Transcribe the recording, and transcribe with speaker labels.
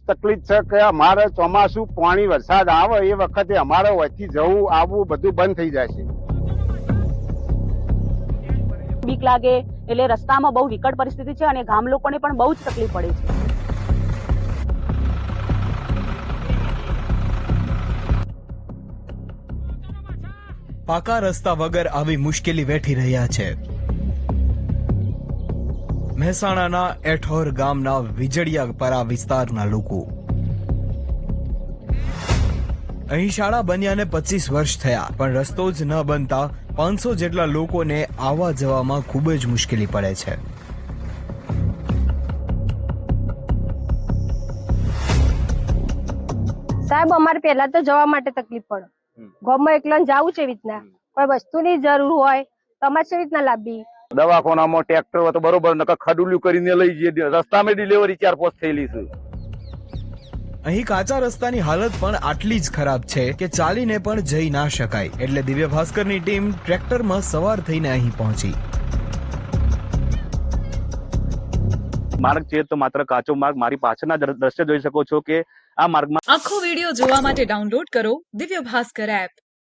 Speaker 1: તકલીફ છે કે અમારે ચોમાસું પાણી વરસાદ આવે એ વખતે અમારે વચ્ચે જવું આવવું બધું બંધ થઈ જાય છે।
Speaker 2: બીક લાગે એટલે રસ્તામાં બહુ વિકટ પરિસ્થિતિ છે અને ગામ લોકોને પણ બહુ જ તકલીફ પડે છે।
Speaker 3: પાકા રસ્તા વગર આવી મુશ્કેલી વેઠી રહ્યા છે મહેસાણાના એઠોર ગામના વીજળિયાપરા વિસ્તારના લોકો। અહીં શાળા બન્યાને 25 વર્ષ થયા પણ રસ્તો જ ન બનતા 500 જેટલા લોકોને આવવા જવામાં ખૂબ જ મુશ્કેલી પડે છે।
Speaker 4: સાહેબ અમારે પહેલા તો જવા માટે તકલીફ પડે, ગામમાં એકલા જવું છે રીતના, કોઈ વસ્તુની જરૂર હોય તો અમારે કેવી રીતના લાવવી?
Speaker 1: દવાખાનામાં ટ્રેક્ટર હોય તો બરોબર, નકર ખડુલ્યું કરીને લઈ જઈએ, રસ્તામાં ડિલિવરી 4-5 થયેલી છે।
Speaker 3: અહીં કાચા રસ્તાની હાલત પણ આટલી જ ખરાબ છે કે ચાલીને પણ જઈ ના શકાય, એટલે દિવ્ય ભાસ્કરની ટીમ ટ્રેક્ટરમાં સવાર થઈને અહીં પહોંચી।
Speaker 5: માર્ગ છે તો માત્ર કાચો માર્ગ। મારી પાછળના દ્રશ્ય જોઈ શકો છો કે આ માર્ગમાં
Speaker 6: આખો વિડિયો જોવા માટે ડાઉનલોડ કરો દિવ્ય ભાસ્કર એપ।